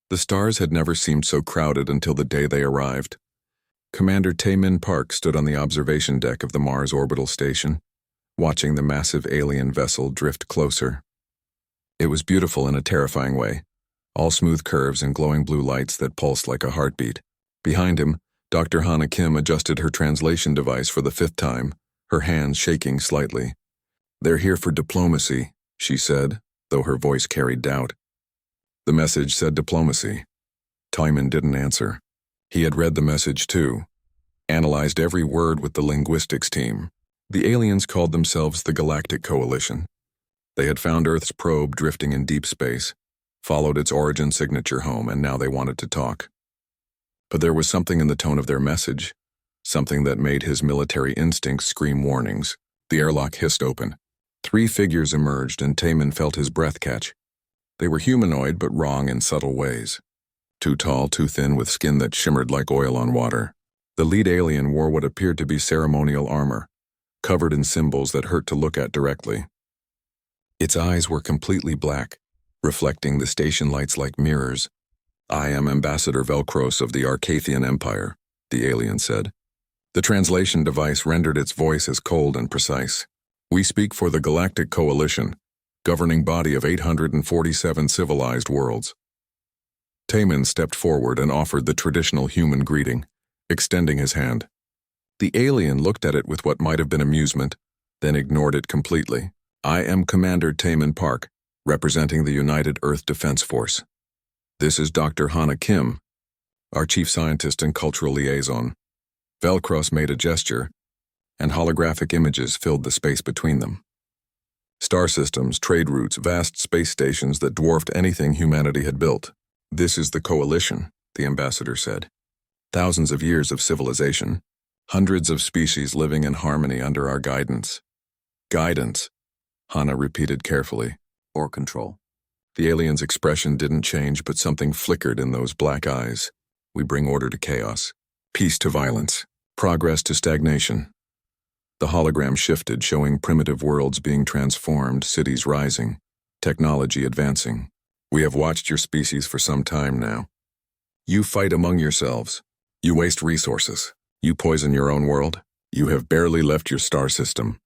The stars had never seemed so crowded until the day they arrived. Commander Taemin Park stood on the observation deck of the Mars orbital station, watching the massive alien vessel drift closer. It was beautiful in a terrifying way, all smooth curves and glowing blue lights that pulsed like a heartbeat. Behind him, Dr. Hana Kim adjusted her translation device for the 5th time, her hands shaking slightly. "They're here for diplomacy," she said, though her voice carried doubt. The message said diplomacy. Taemin didn't answer. He had read the message too, analyzed every word with the linguistics team. The aliens called themselves the Galactic Coalition. They had found Earth's probe drifting in deep space, followed its origin signature home, and now they wanted to talk. But there was something in the tone of their message, something that made his military instincts scream warnings. The airlock hissed open. 3 figures emerged, and Taemin felt his breath catch. They were humanoid, but wrong in subtle ways. Too tall, too thin, with skin that shimmered like oil on water. The lead alien wore what appeared to be ceremonial armor, covered in symbols that hurt to look at directly. Its eyes were completely black, reflecting the station lights like mirrors. "I am Ambassador Velcros of the Arcathian Empire," the alien said. The translation device rendered its voice as cold and precise. "We speak for the Galactic Coalition, governing body of 847 civilized worlds." Taemin stepped forward and offered the traditional human greeting, extending his hand. The alien looked at it with what might have been amusement, then ignored it completely. "I am Commander Taemin Park, representing the United Earth Defense Force. This is Dr. Hana Kim, our chief scientist and cultural liaison." Velcros made a gesture, and holographic images filled the space between them. Star systems, trade routes, vast space stations that dwarfed anything humanity had built. "This is the Coalition," the ambassador said. "Thousands of years of civilization, hundreds of species living in harmony under our guidance." "Guidance," Hana repeated carefully. "Or control." The alien's expression didn't change, but something flickered in those black eyes. "We bring order to chaos, peace to violence, progress to stagnation." The hologram shifted, showing primitive worlds being transformed, cities rising, technology advancing. "We have watched your species for some time now. You fight among yourselves. You waste resources. You poison your own world. You have barely left your star system."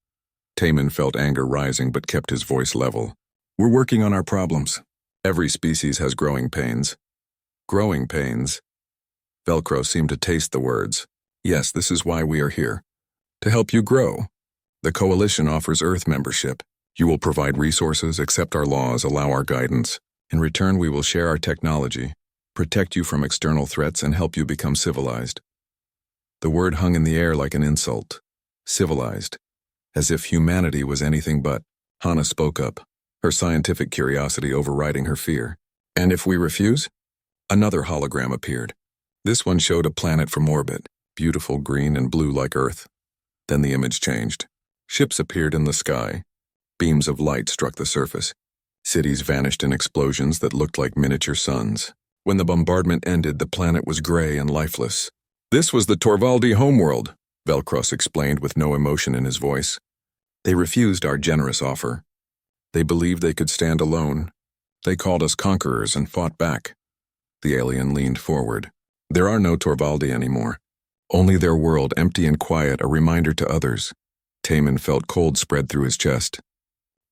Taemin felt anger rising but kept his voice level. "We're working on our problems. Every species has growing pains." "Growing pains?" Velcro seemed to taste the words. "Yes, this is why we are here. To help you grow. The Coalition offers Earth membership. You will provide resources, accept our laws, allow our guidance. In return, we will share our technology, protect you from external threats, and help you become civilized." The word hung in the air like an insult. Civilized. As if humanity was anything but. Hana spoke up, her scientific curiosity overriding her fear. "And if we refuse?" Another hologram appeared. This one showed a planet from orbit, beautiful green and blue like Earth. Then the image changed. Ships appeared in the sky. Beams of light struck the surface. Cities vanished in explosions that looked like miniature suns. When the bombardment ended, the planet was gray and lifeless. "This was the Torvaldi homeworld," Velcros explained with no emotion in his voice. "They refused our generous offer. They believed they could stand alone. They called us conquerors and fought back." The alien leaned forward. "There are no Torvaldi anymore. Only their world, empty and quiet, a reminder to others." Taemin felt cold spread through his chest.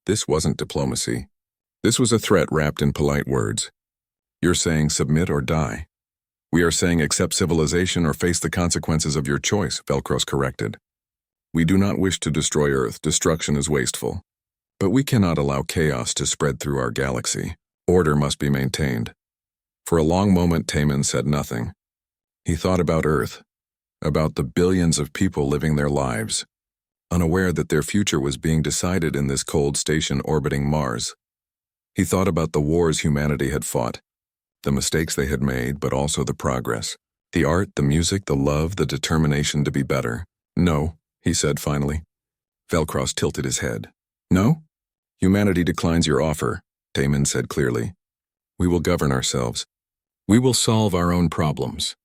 This wasn't diplomacy. This was a threat wrapped in polite words. "You're saying submit or die." "We are saying accept civilization or face the consequences of your choice," Velcros corrected. "We do not wish to destroy Earth. Destruction is wasteful. But we cannot allow chaos to spread through our galaxy. Order must be maintained." For a long moment, Taemin said nothing. He thought about Earth, about the billions of people living their lives, unaware that their future was being decided in this cold station orbiting Mars. He thought about the wars humanity had fought, the mistakes they had made, but also the progress, the art, the music, the love, the determination to be better. "No," he said finally. Velcros tilted his head. "No? Humanity declines your offer," Taemin said clearly. "We will govern ourselves. We will solve our own problems.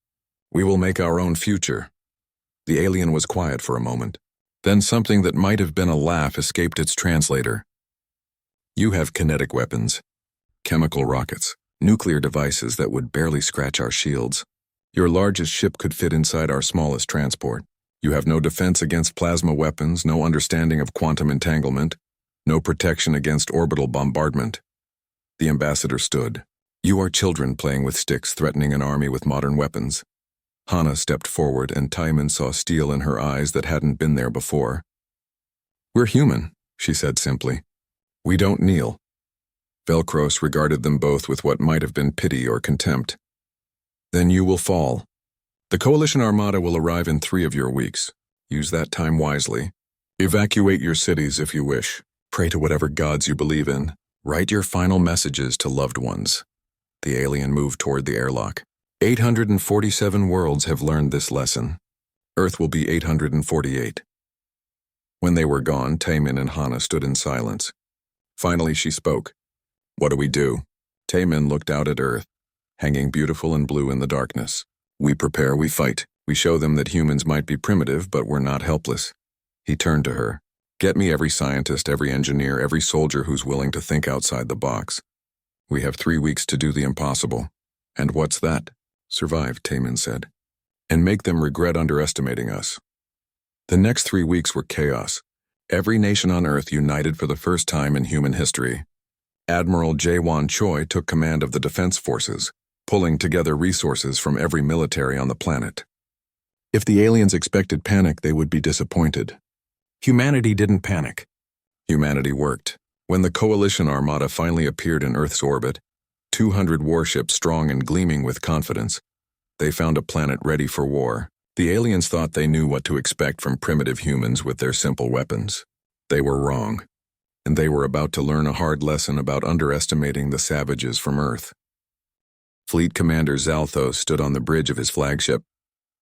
We will make our own future." The alien was quiet for a moment. Then something that might have been a laugh escaped its translator. "You have kinetic weapons, chemical rockets, Nuclear devices that would barely scratch our shields. Your largest ship could fit inside our smallest transport. You have no defense against plasma weapons, no understanding of quantum entanglement, no protection against orbital bombardment. The ambassador stood. You are children playing with sticks, threatening an army with modern weapons. Hana stepped forward, and Timon saw steel in her eyes that hadn't been there before. We're human, she said simply. We don't kneel. Velcros regarded them both with what might have been pity or contempt. Then you will fall. The Coalition Armada will arrive in 3 of your weeks. Use that time wisely. Evacuate your cities if you wish. Pray to whatever gods you believe in. Write your final messages to loved ones. The alien moved toward the airlock. 847 worlds have learned this lesson. Earth will be 848. When they were gone, Taemin and Hana stood in silence. Finally she spoke. What do we do? Taemin looked out at Earth, hanging beautiful and blue in the darkness. We prepare, we fight. We show them that humans might be primitive, but we're not helpless. He turned to her. Get me every scientist, every engineer, every soldier who's willing to think outside the box. We have 3 weeks to do the impossible. And what's that? Survive, Taemin said. And make them regret underestimating us. The next 3 weeks were chaos. Every nation on Earth united for the first time in human history. Admiral Jaewon Choi took command of the defense forces, pulling together resources from every military on the planet. If the aliens expected panic, they would be disappointed. Humanity didn't panic. Humanity worked. When the Coalition Armada finally appeared in Earth's orbit, 200 warships strong and gleaming with confidence, they found a planet ready for war. The aliens thought they knew what to expect from primitive humans with their simple weapons. They were wrong, and they were about to learn a hard lesson about underestimating the savages from Earth. Fleet Commander Zalthos stood on the bridge of his flagship,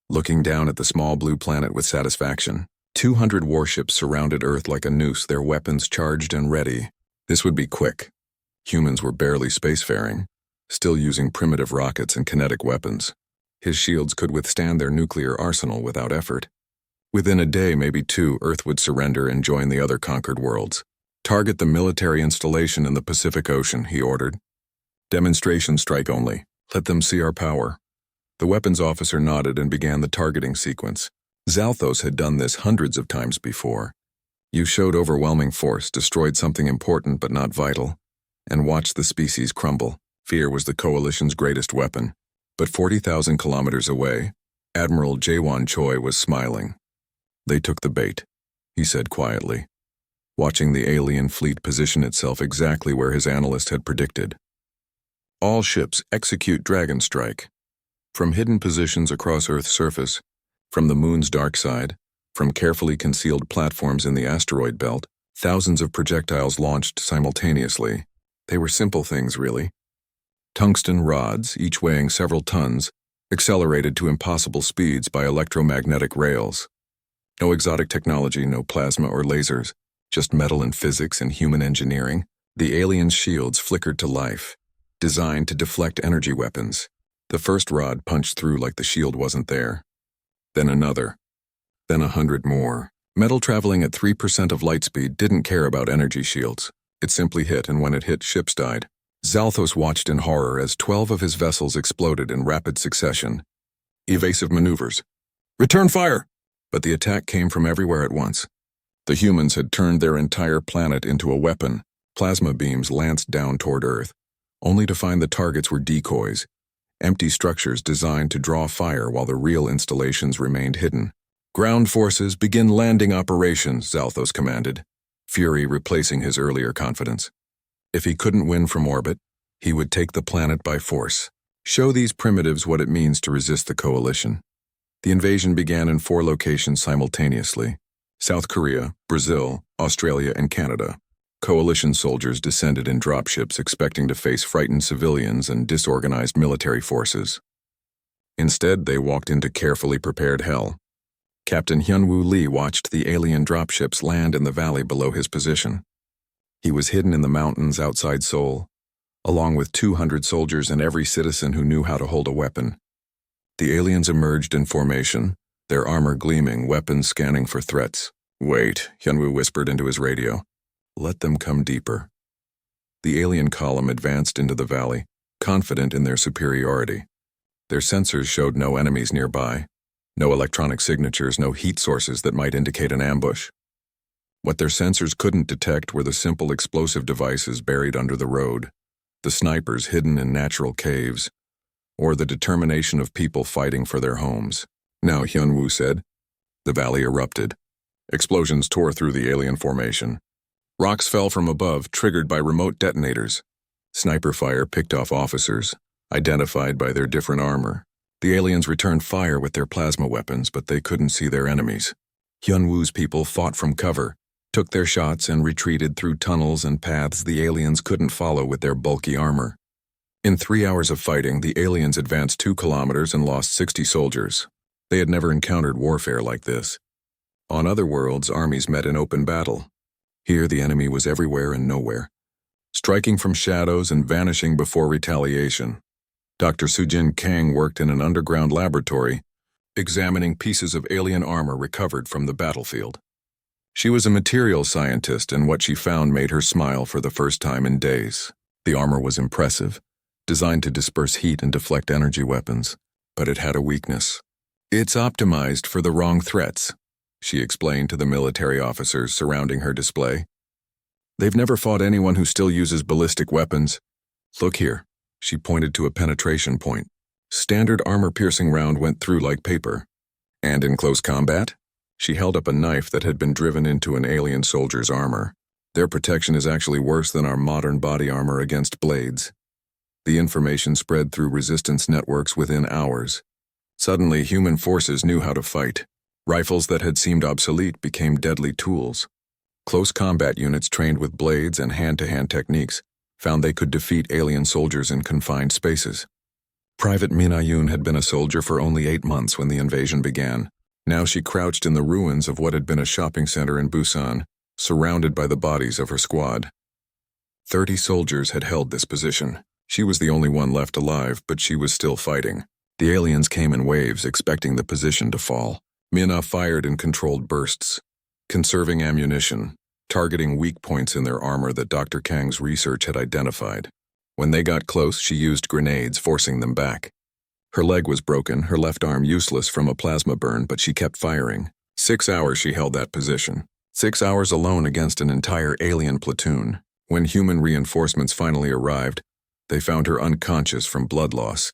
looking down at the small blue planet with satisfaction. 200 warships surrounded Earth like a noose, their weapons charged and ready. This would be quick. Humans were barely spacefaring, still using primitive rockets and kinetic weapons. His shields could withstand their nuclear arsenal without effort. Within a day, maybe 2, Earth would surrender and join the other conquered worlds. Target the military installation in the Pacific Ocean, he ordered. Demonstration strike only. Let them see our power. The weapons officer nodded and began the targeting sequence. Zalthos had done this hundreds of times before. You showed overwhelming force, destroyed something important but not vital, and watched the species crumble. Fear was the Coalition's greatest weapon. But 40,000 kilometers away, Admiral Jaewon Choi was smiling. They took the bait, he said quietly, watching the alien fleet position itself exactly where his analyst had predicted. All ships execute Dragon Strike. From hidden positions across Earth's surface, from the moon's dark side, from carefully concealed platforms in the asteroid belt, thousands of projectiles launched simultaneously. They were simple things, really. Tungsten rods, each weighing several tons, accelerated to impossible speeds by electromagnetic rails. No exotic technology, no plasma or lasers, just metal and physics and human engineering. The aliens' shields flickered to life, designed to deflect energy weapons. The first rod punched through like the shield wasn't there. Then another. Then 100 more. Metal traveling at 3% of light speed didn't care about energy shields. It simply hit, and when it hit, ships died. Zalthos watched in horror as 12 of his vessels exploded in rapid succession. Evasive maneuvers. Return fire! But the attack came from everywhere at once. The humans had turned their entire planet into a weapon. Plasma beams lanced down toward Earth, only to find the targets were decoys, empty structures designed to draw fire while the real installations remained hidden. Ground forces, begin landing operations, Zalthos commanded, fury replacing his earlier confidence. If he couldn't win from orbit, he would take the planet by force. Show these primitives what it means to resist the Coalition. The invasion began in 4 locations simultaneously: South Korea, Brazil, Australia, and Canada. Coalition soldiers descended in dropships expecting to face frightened civilians and disorganized military forces. Instead, they walked into carefully prepared hell. Captain Hyunwoo Lee watched the alien dropships land in the valley below his position. He was hidden in the mountains outside Seoul, along with 200 soldiers and every citizen who knew how to hold a weapon. The aliens emerged in formation, their armor gleaming, weapons scanning for threats. Wait, Hyunwoo whispered into his radio. Let them come deeper. The alien column advanced into the valley, confident in their superiority. Their sensors showed no enemies nearby, no electronic signatures, no heat sources that might indicate an ambush. What their sensors couldn't detect were the simple explosive devices buried under the road, the snipers hidden in natural caves, or the determination of people fighting for their homes. Now, Hyunwoo said. The valley erupted. Explosions tore through the alien formation. Rocks fell from above, triggered by remote detonators. Sniper fire picked off officers, identified by their different armor. The aliens returned fire with their plasma weapons, but they couldn't see their enemies. Hyunwoo's people fought from cover, took their shots and retreated through tunnels and paths the aliens couldn't follow with their bulky armor. In 3 hours of fighting, the aliens advanced 2 kilometers and lost 60 soldiers. They had never encountered warfare like this. On other worlds, armies met in open battle. Here, the enemy was everywhere and nowhere, striking from shadows and vanishing before retaliation. Dr. Sujin Kang worked in an underground laboratory, examining pieces of alien armor recovered from the battlefield. She was a materials scientist, and what she found made her smile for the first time in days. The armor was impressive, designed to disperse heat and deflect energy weapons, but it had a weakness. It's optimized for the wrong threats, she explained to the military officers surrounding her display. They've never fought anyone who still uses ballistic weapons. Look here, she pointed to a penetration point. Standard armor-piercing round went through like paper. And in close combat? She held up a knife that had been driven into an alien soldier's armor. Their protection is actually worse than our modern body armor against blades. The information spread through resistance networks within hours. Suddenly, human forces knew how to fight. Rifles that had seemed obsolete became deadly tools. Close combat units trained with blades and hand-to-hand techniques found they could defeat alien soldiers in confined spaces. Private Min Ayun had been a soldier for only 8 months when the invasion began. Now she crouched in the ruins of what had been a shopping center in Busan, surrounded by the bodies of her squad. 30 soldiers had held this position. She was the only one left alive, but she was still fighting. The aliens came in waves, expecting the position to fall. Mina fired in controlled bursts, conserving ammunition, targeting weak points in their armor that Dr. Kang's research had identified. When they got close, she used grenades, forcing them back. Her leg was broken, her left arm useless from a plasma burn, but she kept firing. 6 hours she held that position. 6 hours alone against an entire alien platoon. When human reinforcements finally arrived, they found her unconscious from blood loss,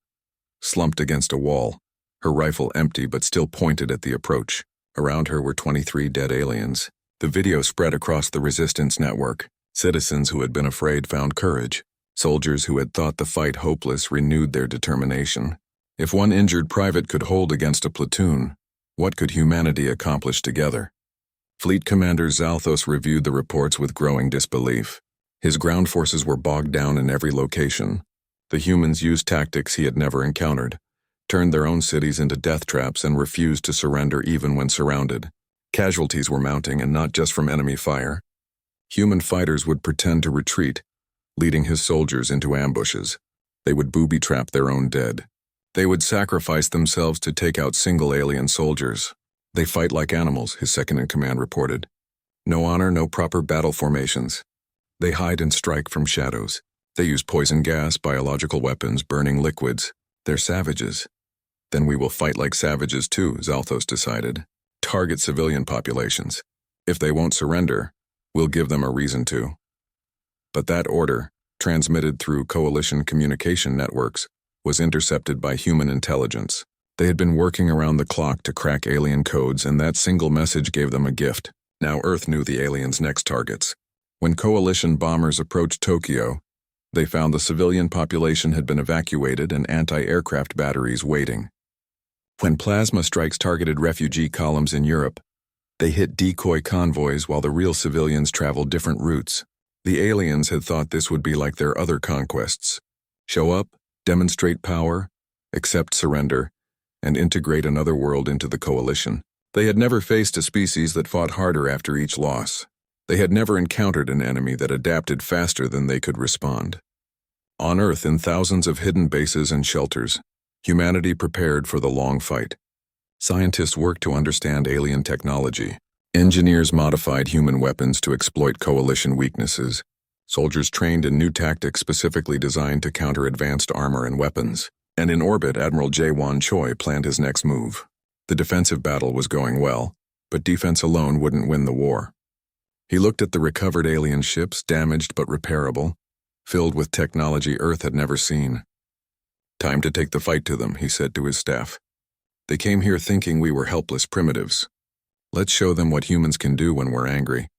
slumped against a wall, her rifle empty but still pointed at the approach. Around her were 23 dead aliens. The video spread across the resistance network. Citizens who had been afraid found courage. Soldiers who had thought the fight hopeless renewed their determination. If one injured private could hold against a platoon, what could humanity accomplish together? Fleet Commander Zalthos reviewed the reports with growing disbelief. His ground forces were bogged down in every location. The humans used tactics he had never encountered, turned their own cities into death traps, and refused to surrender even when surrounded. Casualties were mounting, and not just from enemy fire. Human fighters would pretend to retreat, leading his soldiers into ambushes. They would booby-trap their own dead. They would sacrifice themselves to take out single alien soldiers. They fight like animals, his second-in-command reported. No honor, no proper battle formations. They hide and strike from shadows. They use poison gas, biological weapons, burning liquids. They're savages. Then we will fight like savages too, Zalthos decided. Target civilian populations. If they won't surrender, we'll give them a reason to. But that order, transmitted through coalition communication networks, was intercepted by human intelligence. They had been working around the clock to crack alien codes, and that single message gave them a gift. Now Earth knew the aliens' next targets. When coalition bombers approached Tokyo, they found the civilian population had been evacuated and anti-aircraft batteries waiting. When plasma strikes targeted refugee columns in Europe, they hit decoy convoys while the real civilians traveled different routes. The aliens had thought this would be like their other conquests. Show up, demonstrate power, accept surrender, and integrate another world into the coalition. They had never faced a species that fought harder after each loss. They had never encountered an enemy that adapted faster than they could respond. On Earth, in thousands of hidden bases and shelters, humanity prepared for the long fight. Scientists worked to understand alien technology. Engineers modified human weapons to exploit coalition weaknesses. Soldiers trained in new tactics specifically designed to counter advanced armor and weapons. And in orbit, Admiral Jae-won Choi planned his next move. The defensive battle was going well, but defense alone wouldn't win the war. He looked at the recovered alien ships, damaged but repairable, filled with technology Earth had never seen. "Time to take the fight to them," he said to his staff. "They came here thinking we were helpless primitives. Let's show them what humans can do when we're angry."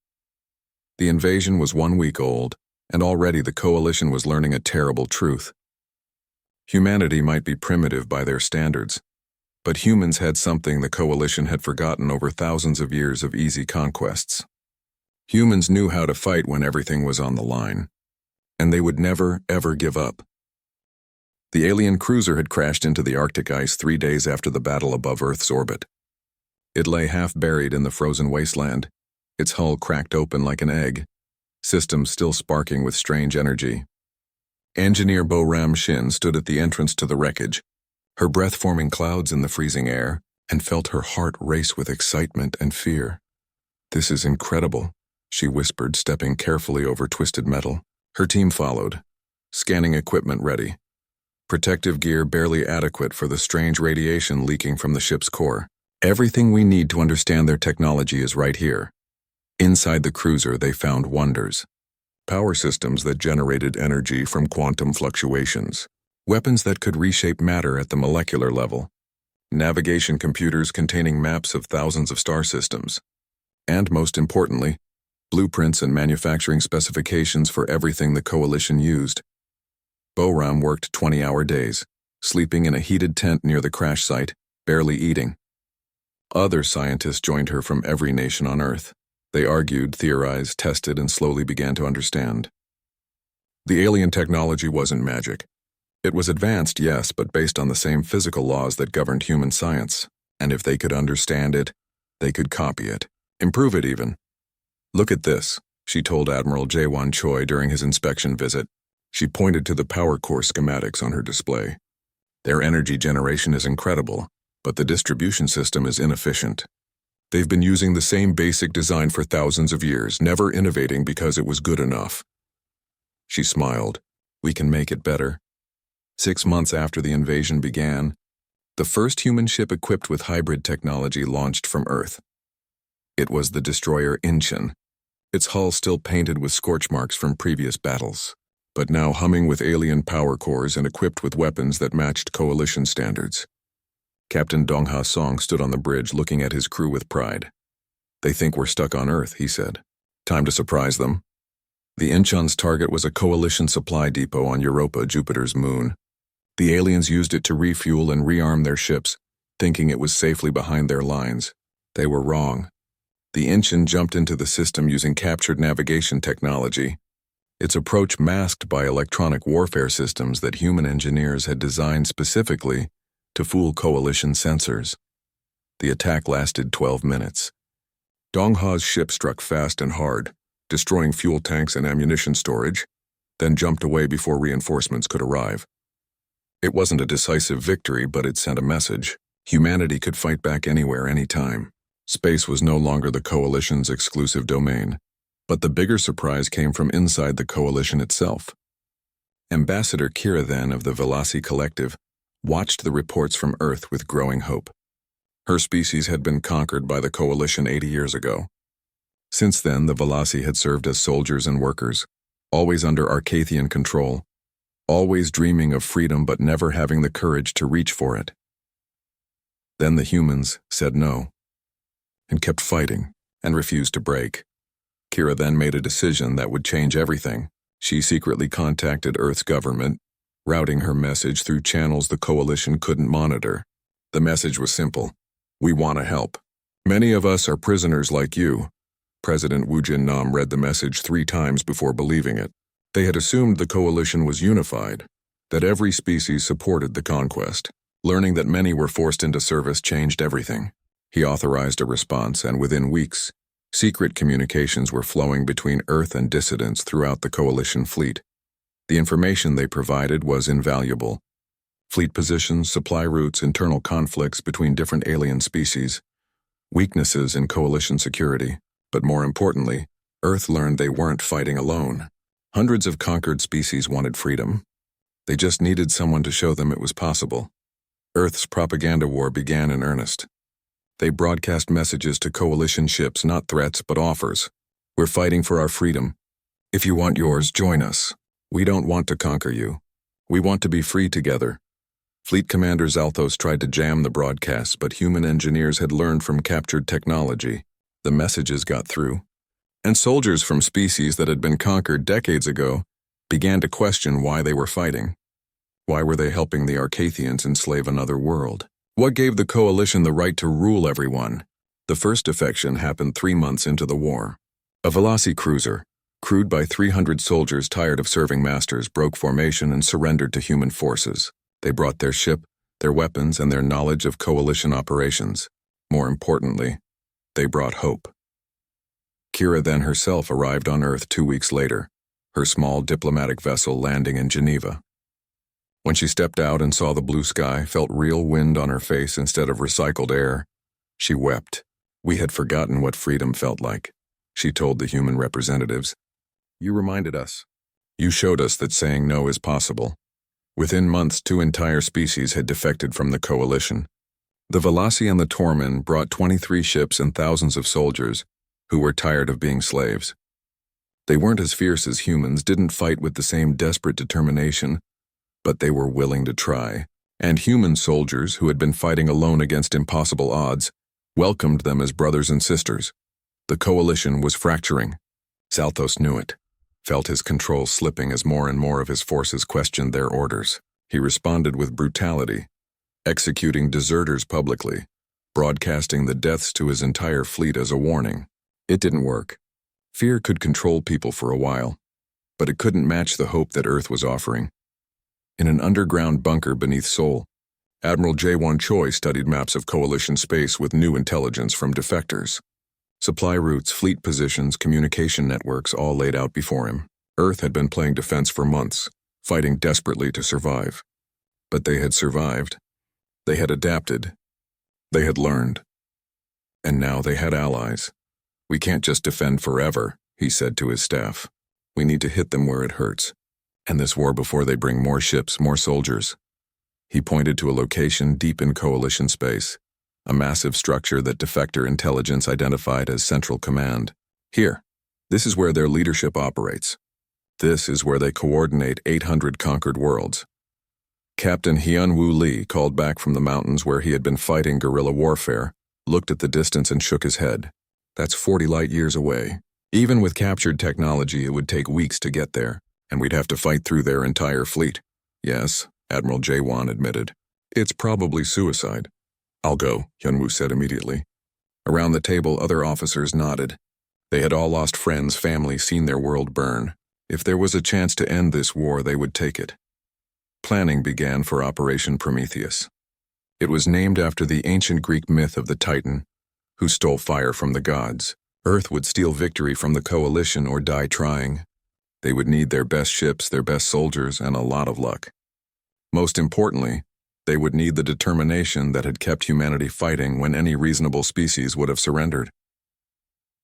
The invasion was 1 week old, and already the coalition was learning a terrible truth. Humanity might be primitive by their standards, but humans had something the coalition had forgotten over thousands of years of easy conquests. Humans knew how to fight when everything was on the line, and they would never, ever give up. The alien cruiser had crashed into the Arctic ice 3 days after the battle above Earth's orbit. It lay half buried in the frozen wasteland, its hull cracked open like an egg, systems still sparking with strange energy. Engineer Bo-Ram Shin stood at the entrance to the wreckage, her breath forming clouds in the freezing air, and felt her heart race with excitement and fear. "This is incredible," she whispered, stepping carefully over twisted metal. Her team followed, scanning equipment ready. Protective gear barely adequate for the strange radiation leaking from the ship's core. "Everything we need to understand their technology is right here." Inside the cruiser, they found wonders. Power systems that generated energy from quantum fluctuations. Weapons that could reshape matter at the molecular level. Navigation computers containing maps of thousands of star systems. And most importantly, blueprints and manufacturing specifications for everything the coalition used. Bo-Ram worked 20-hour days, sleeping in a heated tent near the crash site, barely eating. Other scientists joined her from every nation on Earth. They argued, theorized, tested, and slowly began to understand. The alien technology wasn't magic. It was advanced, yes, but based on the same physical laws that governed human science. And if they could understand it, they could copy it, improve it even. "Look at this," she told Admiral Jae-won Choi during his inspection visit. She pointed to the power core schematics on her display. "Their energy generation is incredible, but the distribution system is inefficient. They've been using the same basic design for thousands of years, never innovating because it was good enough." She smiled. "We can make it better." 6 months after the invasion began, the first human ship equipped with hybrid technology launched from Earth. It was the destroyer Incheon, its hull still painted with scorch marks from previous battles, but now humming with alien power cores and equipped with weapons that matched coalition standards. Captain Dong-ha Song stood on the bridge looking at his crew with pride. "They think we're stuck on Earth," he said. "Time to surprise them." The Incheon's target was a coalition supply depot on Europa, Jupiter's moon. The aliens used it to refuel and rearm their ships, thinking it was safely behind their lines. They were wrong. The Incheon jumped into the system using captured navigation technology, its approach masked by electronic warfare systems that human engineers had designed specifically to fool coalition sensors. The attack lasted 12 minutes. Dong-ha's ship struck fast and hard, destroying fuel tanks and ammunition storage, then jumped away before reinforcements could arrive. It wasn't a decisive victory, but it sent a message. Humanity could fight back anywhere, anytime. Space was no longer the coalition's exclusive domain. But the bigger surprise came from inside the coalition itself. Ambassador Kira then of the Velasi Collective watched the reports from Earth with growing hope. Her species had been conquered by the coalition 80 years ago. Since then, the Velasi had served as soldiers and workers, always under Arcathian control, always dreaming of freedom but never having the courage to reach for it. Then the humans said no, and kept fighting, and refused to break. Kira then made a decision that would change everything. She secretly contacted Earth's government, routing her message through channels the coalition couldn't monitor. The message was simple: "We want to help. Many of us are prisoners like you." President Wu Jin-nam read the message 3 times before believing it. They had assumed the coalition was unified, that every species supported the conquest. Learning that many were forced into service changed everything. He authorized a response, and within weeks, secret communications were flowing between Earth and dissidents throughout the coalition fleet. The information they provided was invaluable. Fleet positions, supply routes, internal conflicts between different alien species, weaknesses in coalition security. But more importantly, Earth learned they weren't fighting alone. Hundreds of conquered species wanted freedom. They just needed someone to show them it was possible. Earth's propaganda war began in earnest. They broadcast messages to coalition ships, not threats, but offers. We're fighting for our freedom. If you want yours, join us. We don't want to conquer you. We want to be free together. Fleet Commander Zalthos tried to jam the broadcasts, but human engineers had learned from captured technology. The messages got through. And soldiers from species that had been conquered decades ago began to question why they were fighting. Why were they helping the Arcathians enslave another world? What gave the coalition the right to rule everyone? The first defection happened 3 months into the war. A Velocity cruiser, crewed by 300 soldiers tired of serving masters, broke formation and surrendered to human forces. They brought their ship, their weapons, and their knowledge of coalition operations. More importantly, they brought hope. Kira then herself arrived on Earth 2 weeks later, her small diplomatic vessel landing in Geneva. When she stepped out and saw the blue sky, felt real wind on her face instead of recycled air, she wept. We had forgotten what freedom felt like, she told the human representatives. You reminded us. You showed us that saying no is possible. Within months, 2 entire species had defected from the coalition. The Velocity and the Tormen brought 23 ships and thousands of soldiers who were tired of being slaves. They weren't as fierce as humans, didn't fight with the same desperate determination, but they were willing to try. And human soldiers, who had been fighting alone against impossible odds, welcomed them as brothers and sisters. The coalition was fracturing. Zalthos knew it, felt his control slipping as more and more of his forces questioned their orders. He responded with brutality, executing deserters publicly, broadcasting the deaths to his entire fleet as a warning. It didn't work. Fear could control people for a while, but it couldn't match the hope that Earth was offering. In an underground bunker beneath Seoul, Admiral Jaewon Choi studied maps of coalition space with new intelligence from defectors. Supply routes, fleet positions, communication networks all laid out before him. Earth had been playing defense for months, fighting desperately to survive. But they had survived. They had adapted. They had learned. And now they had allies. We can't just defend forever, he said to his staff. We need to hit them where it hurts. End this war before they bring more ships, more soldiers. He pointed to a location deep in coalition space, a massive structure that defector intelligence identified as Central Command. Here, this is where their leadership operates. This is where they coordinate 800 conquered worlds. Captain Hyun-Woo Lee, called back from the mountains where he had been fighting guerrilla warfare, looked at the distance and shook his head. That's 40 light years away. Even with captured technology, it would take weeks to get there, and we'd have to fight through their entire fleet. Yes, Admiral Jaewon admitted. It's probably suicide. I'll go, Hyun-Woo said immediately. Around the table, other officers nodded. They had all lost friends, family, seen their world burn. If there was a chance to end this war, they would take it. Planning began for Operation Prometheus. It was named after the ancient Greek myth of the Titan, who stole fire from the gods. Earth would steal victory from the coalition or die trying. They would need their best ships, their best soldiers, and a lot of luck. Most importantly, they would need the determination that had kept humanity fighting when any reasonable species would have surrendered.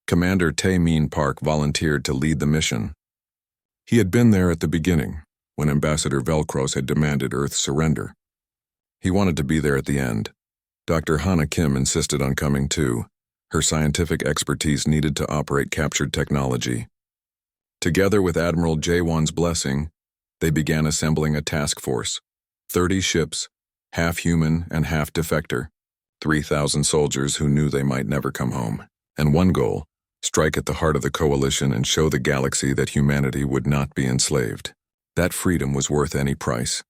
Commander Tae-min Park volunteered to lead the mission. He had been there at the beginning, when Ambassador Velcros had demanded Earth's surrender. He wanted to be there at the end. Dr. Hana Kim insisted on coming too. Her scientific expertise needed to operate captured technology. Together with Admiral Jaewon's blessing, they began assembling a task force. 30 ships, half human and half defector, 3,000 soldiers who knew they might never come home, and one goal, strike at the heart of the coalition and show the galaxy that humanity would not be enslaved. That freedom was worth any price.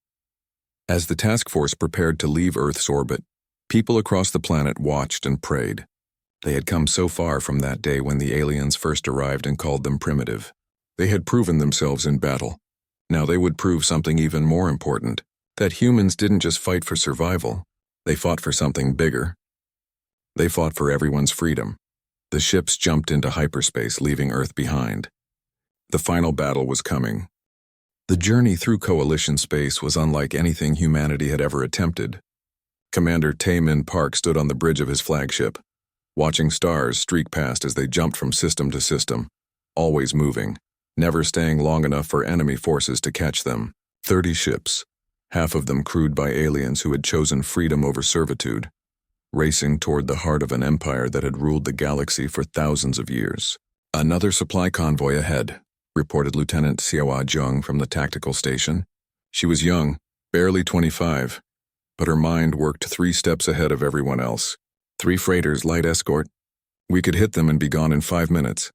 As the task force prepared to leave Earth's orbit, people across the planet watched and prayed. They had come so far from that day when the aliens first arrived and called them primitive. They had proven themselves in battle. Now they would prove something even more important, that humans didn't just fight for survival, they fought for something bigger. They fought for everyone's freedom. The ships jumped into hyperspace, leaving Earth behind. The final battle was coming. The journey through coalition space was unlike anything humanity had ever attempted. Commander Tae-min Park stood on the bridge of his flagship, watching stars streak past as they jumped from system to system, always moving, never staying long enough for enemy forces to catch them. 30 ships, half of them crewed by aliens who had chosen freedom over servitude, racing toward the heart of an empire that had ruled the galaxy for thousands of years. Another supply convoy ahead, reported Lieutenant Xiaoa Zheng from the tactical station. She was young, barely 25, but her mind worked 3 steps ahead of everyone else. 3 freighters, light escort. We could hit them and be gone in 5 minutes.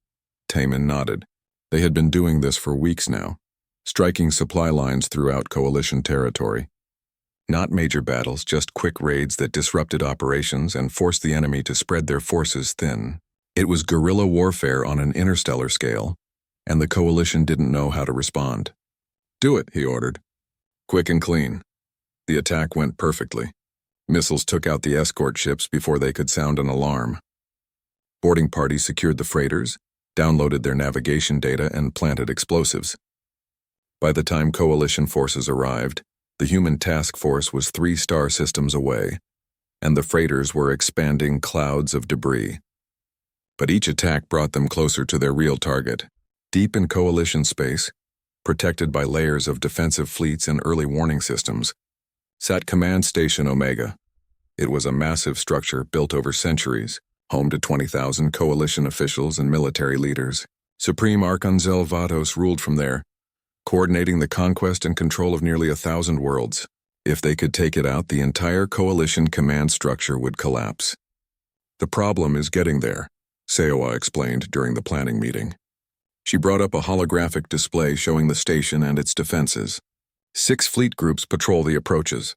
Taman nodded. They had been doing this for weeks now, striking supply lines throughout Coalition territory. Not major battles, just quick raids that disrupted operations and forced the enemy to spread their forces thin. It was guerrilla warfare on an interstellar scale, and the Coalition didn't know how to respond. "Do it," he ordered. Quick and clean. The attack went perfectly. Missiles took out the escort ships before they could sound an alarm. Boarding parties secured the freighters, downloaded their navigation data, and planted explosives. By the time Coalition forces arrived, the human task force was 3 star systems away, and the freighters were expanding clouds of debris. But each attack brought them closer to their real target. Deep in Coalition space, protected by layers of defensive fleets and early warning systems, sat Command Station Omega. It was a massive structure built over centuries, home to 20,000 Coalition officials and military leaders. Supreme Archangel Vados ruled from there, coordinating the conquest and control of nearly 1,000 worlds. If they could take it out, the entire Coalition command structure would collapse. "The problem is getting there," Seowa explained during the planning meeting. She brought up a holographic display showing the station and its defenses. 6 fleet groups patrol the approaches.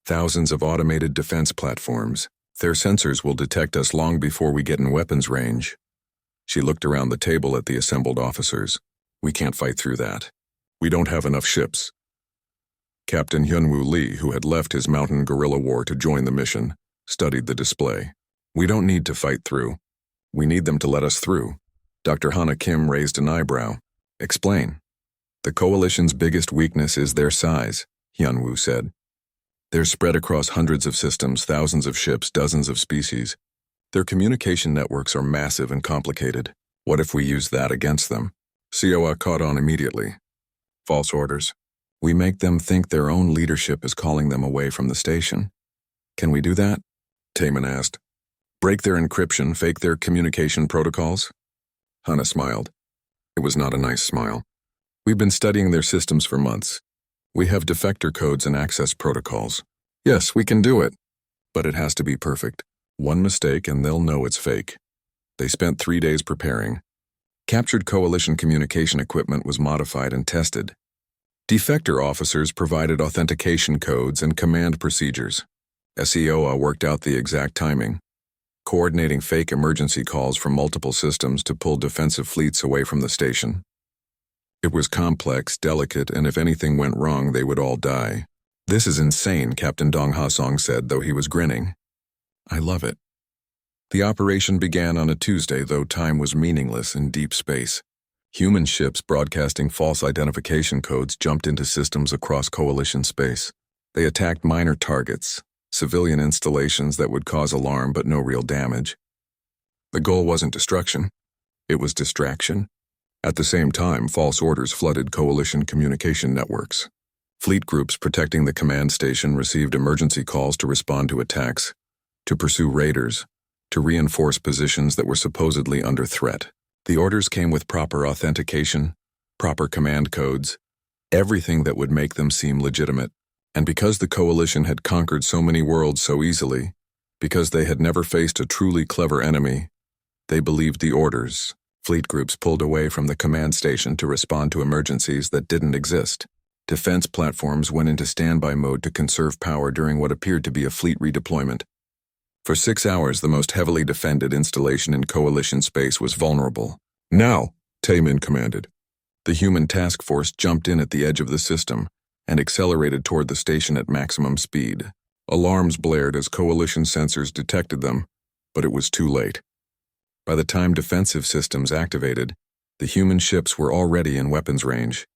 Thousands of automated defense platforms. Their sensors will detect us long before we get in weapons range. She looked around the table at the assembled officers. "We can't fight through that. We don't have enough ships." Captain Hyunwoo Lee, who had left his mountain guerrilla war to join the mission, studied the display. "We don't need to fight through. We need them to let us through." Dr. Hana Kim raised an eyebrow. "Explain." "The Coalition's biggest weakness is their size," Hyunwoo said. "They're spread across hundreds of systems, thousands of ships, dozens of species. Their communication networks are massive and complicated. What if we use that against them?" Seowa caught on immediately. "False orders. We make them think their own leadership is calling them away from the station. Can we do that?" Taman asked. "Break their encryption, fake their communication protocols?" Hana smiled. It was not a nice smile. "We've been studying their systems for months. We have defector codes and access protocols. Yes, we can do it. But it has to be perfect. One mistake and they'll know it's fake." They spent 3 days preparing. Captured Coalition communication equipment was modified and tested. Defector officers provided authentication codes and command procedures. SEOA worked out the exact timing, coordinating fake emergency calls from multiple systems to pull defensive fleets away from the station. It was complex, delicate, and if anything went wrong, they would all die. "This is insane," Captain Dong Ha-song said, though he was grinning. "I love it." The operation began on a Tuesday, though time was meaningless in deep space. Human ships broadcasting false identification codes jumped into systems across Coalition space. They attacked minor targets, civilian installations that would cause alarm but no real damage. The goal wasn't destruction. It was distraction. At the same time, false orders flooded Coalition communication networks. Fleet groups protecting the command station received emergency calls to respond to attacks, to pursue raiders, to reinforce positions that were supposedly under threat. The orders came with proper authentication, proper command codes, everything that would make them seem legitimate. And because the Coalition had conquered so many worlds so easily, because they had never faced a truly clever enemy, they believed the orders. Fleet groups pulled away from the command station to respond to emergencies that didn't exist. Defense platforms went into standby mode to conserve power during what appeared to be a fleet redeployment. For 6 hours, the most heavily defended installation in Coalition space was vulnerable. "Now," Taman commanded. The human task force jumped in at the edge of the system and accelerated toward the station at maximum speed. Alarms blared as Coalition sensors detected them, but it was too late. By the time defensive systems activated, the human ships were already in weapons range.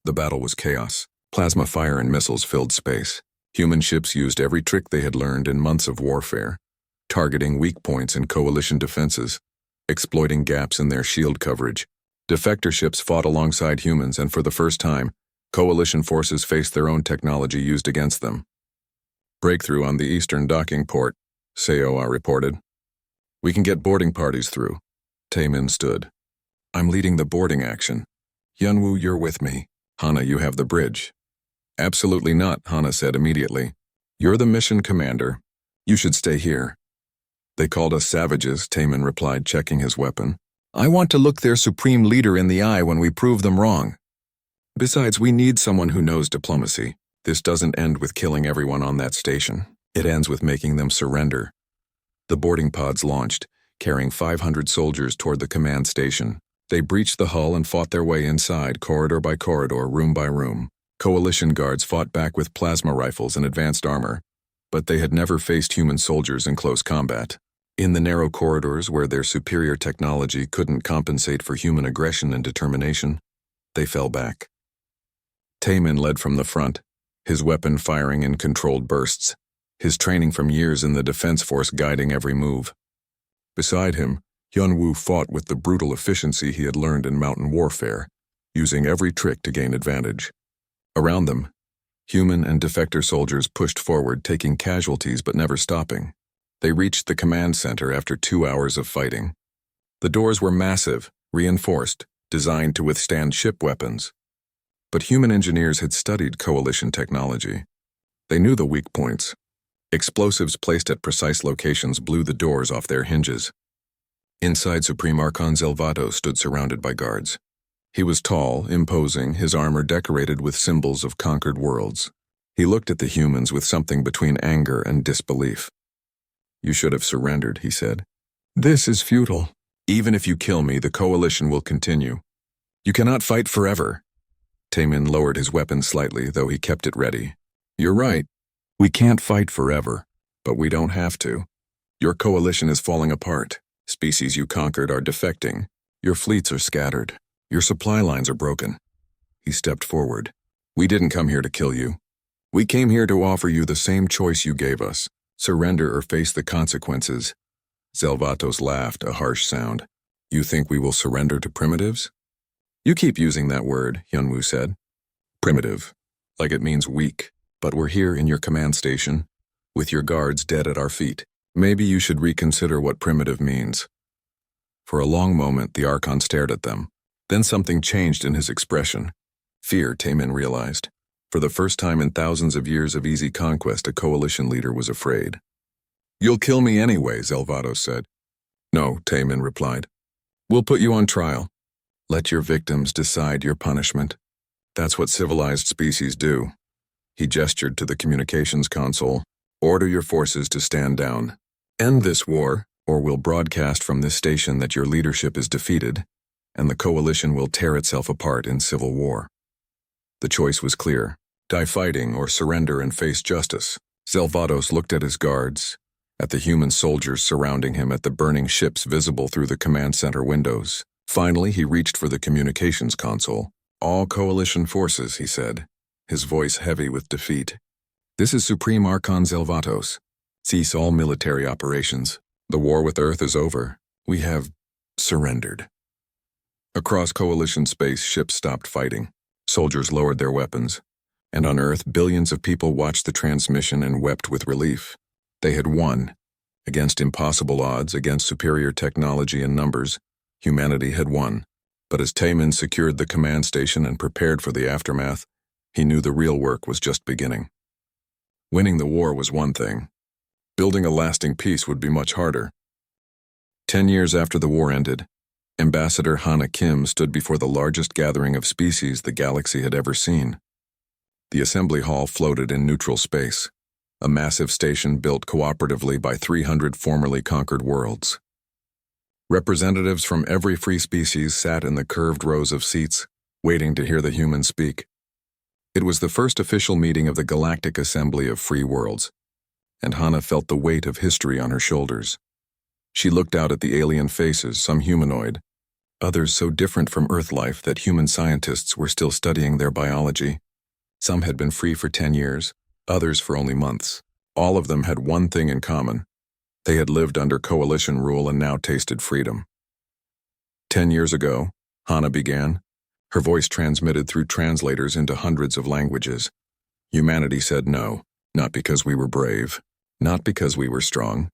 The battle was chaos. Plasma fire and missiles filled space. Human ships used every trick they had learned in months of warfare, targeting weak points in Coalition defenses, exploiting gaps in their shield coverage, Defector ships fought alongside humans, and for the first time, Coalition forces faced their own technology used against them. Breakthrough on the eastern docking port, Seoa reported. We can get boarding parties through. Taemin stood. I'm leading the boarding action. Hyunwoo, you're with me. Hana, you have the bridge. Absolutely not, Hana said immediately. You're the mission commander. You should stay here. They called us savages, Taemin replied, checking his weapon. I want to look their supreme leader in the eye when we prove them wrong. Besides, we need someone who knows diplomacy. This doesn't end with killing everyone on that station. It ends with making them surrender. The boarding pods launched, carrying 500 soldiers toward the command station. They breached the hull and fought their way inside, corridor by corridor, room by room. Coalition guards fought back with plasma rifles and advanced armor, but they had never faced human soldiers in close combat. In the narrow corridors where their superior technology couldn't compensate for human aggression and determination, they fell back. Taemin led from the front, his weapon firing in controlled bursts, his training from years in the defense force guiding every move. Beside him, Hyunwoo fought with the brutal efficiency he had learned in mountain warfare, using every trick to gain advantage. Around them, human and defector soldiers pushed forward, taking casualties but never stopping. They reached the command center after 2 hours of fighting. The doors were massive, reinforced, designed to withstand ship weapons. But human engineers had studied Coalition technology. They knew the weak points. Explosives placed at precise locations blew the doors off their hinges. Inside, Supreme Archon Zelvato stood surrounded by guards. He was tall, imposing, his armor decorated with symbols of conquered worlds. He looked at the humans with something between anger and disbelief. You should have surrendered, he said. This is futile. Even if you kill me, the Coalition will continue. You cannot fight forever. Taemin lowered his weapon slightly, though he kept it ready. You're right. We can't fight forever, but we don't have to. Your Coalition is falling apart. Species you conquered are defecting. Your fleets are scattered. Your supply lines are broken. He stepped forward. We didn't come here to kill you. We came here to offer you the same choice you gave us. Surrender or face the consequences. Zelvatos laughed, a harsh sound. You think we will surrender to primitives? You keep using that word, Hyunwoo said. Primitive. Like it means weak. But we're here in your command station, with your guards dead at our feet. Maybe you should reconsider what primitive means. For a long moment, the Archon stared at them. Then something changed in his expression. Fear, Taemin realized. For the first time in thousands of years of easy conquest, a Coalition leader was afraid. You'll kill me anyway, Zelvato said. No, Taemin replied. We'll put you on trial. Let your victims decide your punishment. That's what civilized species do. He gestured to the communications console. Order your forces to stand down. End this war, or we'll broadcast from this station that your leadership is defeated, and the Coalition will tear itself apart in civil war. The choice was clear. Die fighting or surrender and face justice. Zelvatos looked at his guards, at the human soldiers surrounding him, at the burning ships visible through the command center windows. Finally, he reached for the communications console. All Coalition forces, he said, his voice heavy with defeat. This is Supreme Archon Zelvatos. Cease all military operations. The war with Earth is over. We have surrendered. Across Coalition space, ships stopped fighting. Soldiers lowered their weapons. And on Earth, billions of people watched the transmission and wept with relief. They had won. Against impossible odds, against superior technology and numbers, humanity had won. But as Taemin secured the command station and prepared for the aftermath, he knew the real work was just beginning. Winning the war was one thing. Building a lasting peace would be much harder. 10 years after the war ended, Ambassador Hana Kim stood before the largest gathering of species the galaxy had ever seen. The assembly hall floated in neutral space, a massive station built cooperatively by 300 formerly conquered worlds. Representatives from every free species sat in the curved rows of seats, waiting to hear the humans speak. It was the first official meeting of the Galactic Assembly of Free Worlds, and Hana felt the weight of history on her shoulders. She looked out at the alien faces, some humanoid, others so different from Earth life that human scientists were still studying their biology. Some had been free for 10 years, others for only months. All of them had one thing in common. They had lived under Coalition rule and now tasted freedom. 10 years ago, Hana began, her voice transmitted through translators into hundreds of languages. Humanity said no, not because we were brave, not because we were strong.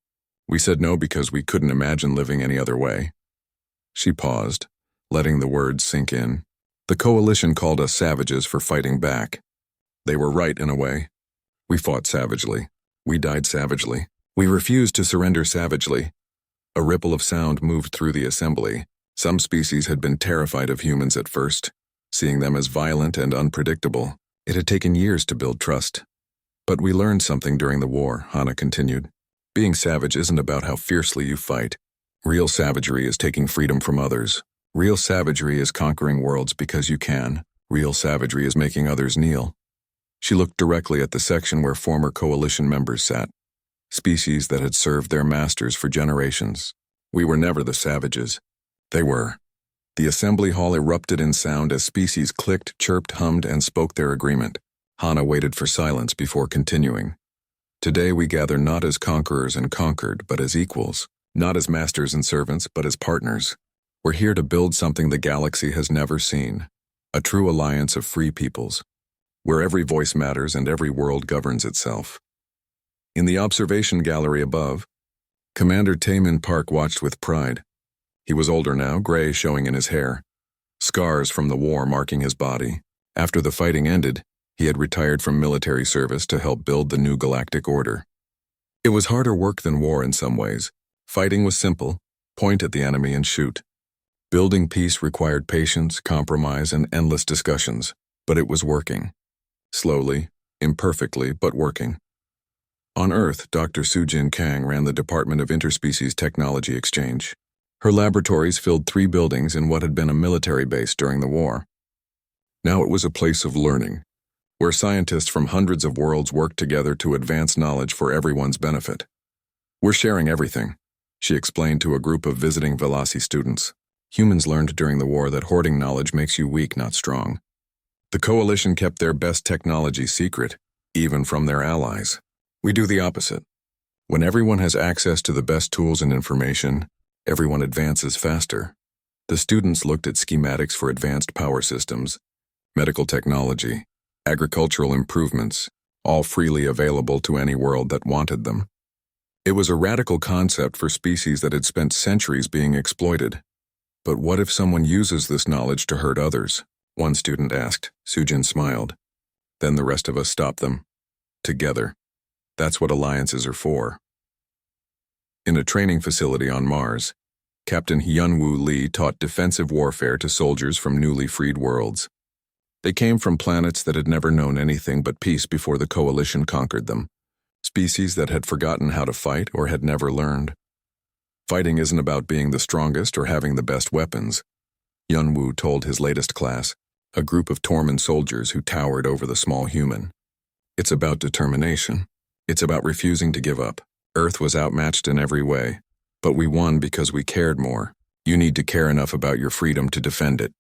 We said no because we couldn't imagine living any other way. She paused, letting the words sink in. The coalition called us savages for fighting back. They were right in a way. We fought savagely. We died savagely. We refused to surrender savagely. A ripple of sound moved through the assembly. Some species had been terrified of humans at first, seeing them as violent and unpredictable. It had taken years to build trust. But we learned something during the war, Hana continued. Being savage isn't about how fiercely you fight. Real savagery is taking freedom from others. Real savagery is conquering worlds because you can. Real savagery is making others kneel. She looked directly at the section where former coalition members sat, species that had served their masters for generations. We were never the savages. They were. The assembly hall erupted in sound as species clicked, chirped, hummed, and spoke their agreement. Hana waited for silence before continuing. Today we gather not as conquerors and conquered, but as equals. Not as masters and servants, but as partners. We're here to build something the galaxy has never seen. A true alliance of free peoples, where every voice matters and every world governs itself. In the observation gallery above, Commander Taemin Park watched with pride. He was older now, gray showing in his hair, scars from the war marking his body. After the fighting ended, he had retired from military service to help build the new galactic order. It was harder work than war in some ways. Fighting was simple, point at the enemy and shoot. Building peace required patience, compromise, and endless discussions, but it was working. Slowly, imperfectly, but working. On Earth, Dr. Sujin Kang ran the Department of Interspecies Technology Exchange. Her laboratories filled 3 buildings in what had been a military base during the war. Now it was a place of learning, where scientists from hundreds of worlds worked together to advance knowledge for everyone's benefit. We're sharing everything, she explained to a group of visiting Velasi students. Humans learned during the war that hoarding knowledge makes you weak, not strong. The coalition kept their best technology secret, even from their allies. We do the opposite. When everyone has access to the best tools and information, everyone advances faster. The students looked at schematics for advanced power systems, medical technology, agricultural improvements, all freely available to any world that wanted them. It was a radical concept for species that had spent centuries being exploited. But what if someone uses this knowledge to hurt others? One student asked. Sujin smiled. Then the rest of us stopped them. Together. That's what alliances are for. In a training facility on Mars, Captain Hyunwoo Lee taught defensive warfare to soldiers from newly freed worlds. They came from planets that had never known anything but peace before the coalition conquered them, species that had forgotten how to fight or had never learned. Fighting isn't about being the strongest or having the best weapons, Hyunwoo told his latest class, a group of Tormund soldiers who towered over the small human. It's about determination. It's about refusing to give up. Earth was outmatched in every way, but we won because we cared more. You need to care enough about your freedom to defend it.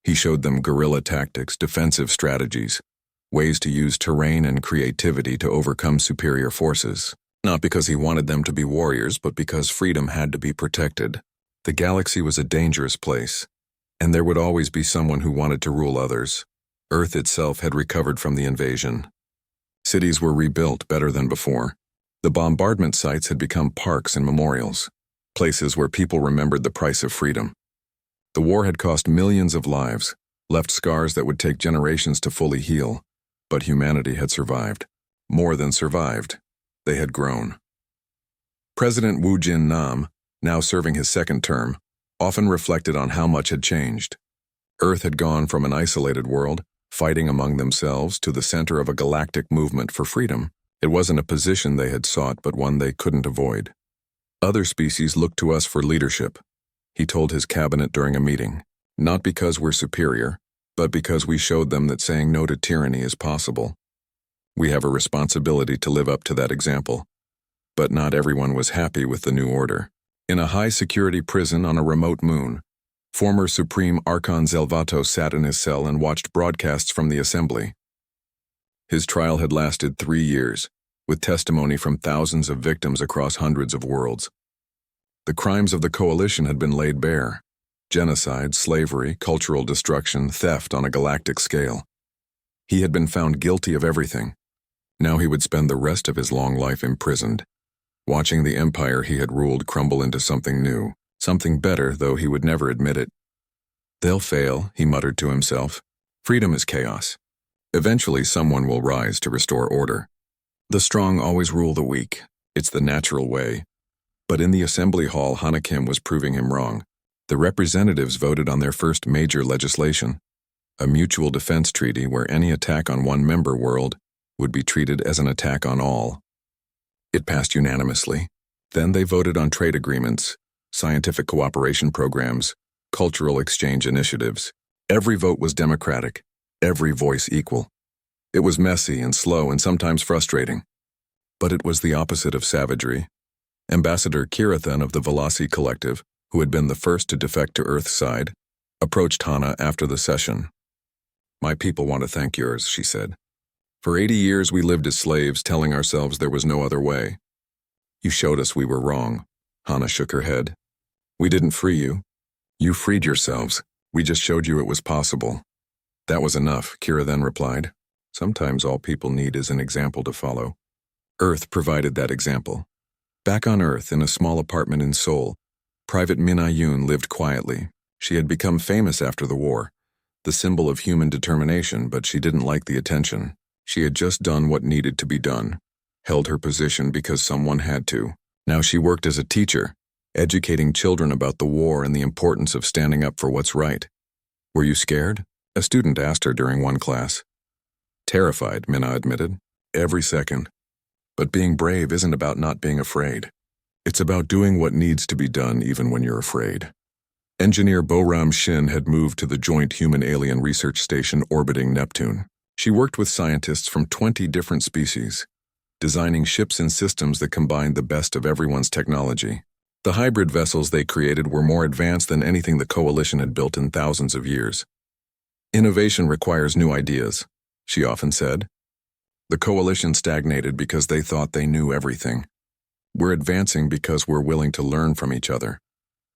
He showed them guerrilla tactics, defensive strategies, ways to use terrain and creativity to overcome superior forces. Not because he wanted them to be warriors, but because freedom had to be protected. The galaxy was a dangerous place, and there would always be someone who wanted to rule others. Earth itself had recovered from the invasion. Cities were rebuilt better than before. The bombardment sites had become parks and memorials, places where people remembered the price of freedom. The war had cost millions of lives, left scars that would take generations to fully heal, but humanity had survived. More than survived. They had grown. President Wu Jin Nam, now serving his 2nd term, often reflected on how much had changed. Earth had gone from an isolated world, fighting among themselves, to the center of a galactic movement for freedom. It wasn't a position they had sought, but one they couldn't avoid. Other species looked to us for leadership, he told his cabinet during a meeting. Not because we're superior, but because we showed them that saying no to tyranny is possible. We have a responsibility to live up to that example. But not everyone was happy with the new order. In a high-security prison on a remote moon, former Supreme Archon Zelvato sat in his cell and watched broadcasts from the assembly. His trial had lasted 3 years, with testimony from thousands of victims across hundreds of worlds. The crimes of the coalition had been laid bare. genocide, slavery, cultural destruction, theft on a galactic scale. He had been found guilty of everything. Now he would spend the rest of his long life imprisoned, watching the empire he had ruled crumble into something new, something better, though he would never admit it. They'll fail, he muttered to himself. Freedom is chaos. Eventually someone will rise to restore order. The strong always rule the weak. It's the natural way. But in the assembly hall, Hanakim was proving him wrong. The representatives voted on their first major legislation, a mutual defense treaty where any attack on one member world would be treated as an attack on all. It passed unanimously. Then they voted on trade agreements, scientific cooperation programs, cultural exchange initiatives. Every vote was democratic, every voice equal. It was messy and slow and sometimes frustrating. But it was the opposite of savagery. Ambassador Kirathan of the Velasi Collective, who had been the first to defect to Earth's side, approached Hana after the session. "My people want to thank yours," she said. "For 80 years we lived as slaves, telling ourselves there was no other way. You showed us we were wrong." Hana shook her head. "We didn't free you. You freed yourselves. We just showed you it was possible." "That was enough," Kira then replied. "Sometimes all people need is an example to follow." Earth provided that example. Back on Earth, in a small apartment in Seoul, Private Min Ayun lived quietly. She had become famous after the war, the symbol of human determination, but she didn't like the attention. She had just done what needed to be done, held her position because someone had to. Now she worked as a teacher, educating children about the war and the importance of standing up for what's right. "Were you scared?" a student asked her during one class. "Terrified," Minna admitted. "Every second. But being brave isn't about not being afraid. It's about doing what needs to be done even when you're afraid." Engineer Boram Shin had moved to the Joint Human-Alien Research Station orbiting Neptune. She worked with scientists from 20 different species, designing ships and systems that combined the best of everyone's technology. The hybrid vessels they created were more advanced than anything the Coalition had built in thousands of years. "Innovation requires new ideas," she often said. The Coalition stagnated because they thought they knew everything. We're advancing because we're willing to learn from each other.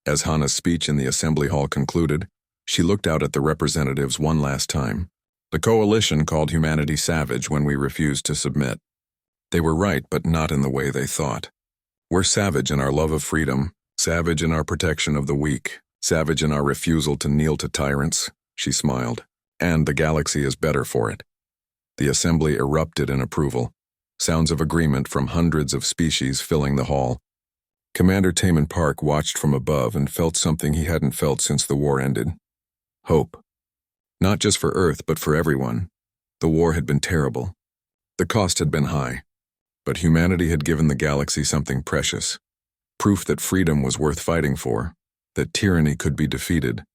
As Hana's speech in the assembly hall concluded, she looked out at the representatives one last time. "The Coalition called humanity savage when we refused to submit. They were right, but not in the way they thought. We're savage in our love of freedom, savage in our protection of the weak, savage in our refusal to kneel to tyrants," she smiled. "And the galaxy is better for it." The assembly erupted in approval, sounds of agreement from hundreds of species filling the hall. Commander Taman Park watched from above and felt something he hadn't felt since the war ended. Hope. Not just for Earth, but for everyone. The war had been terrible. The cost had been high. But humanity had given the galaxy something precious. Proof that freedom was worth fighting for, that tyranny could be defeated,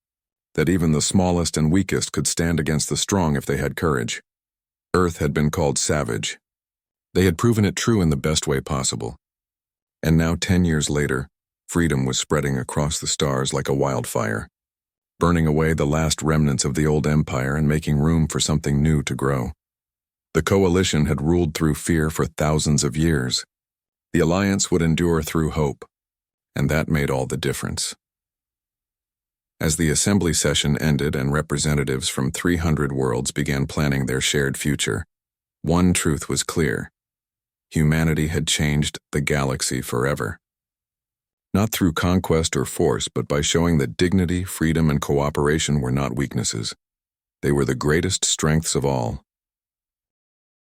that even the smallest and weakest could stand against the strong if they had courage. Earth had been called savage. They had proven it true in the best way possible. And now, 10 years later, freedom was spreading across the stars like a wildfire, burning away the last remnants of the old empire and making room for something new to grow. The Coalition had ruled through fear for thousands of years. The Alliance would endure through hope, and that made all the difference. As the assembly session ended and representatives from 300 worlds began planning their shared future, one truth was clear. Humanity had changed the galaxy forever. Not through conquest or force, but by showing that dignity, freedom, and cooperation were not weaknesses. They were the greatest strengths of all.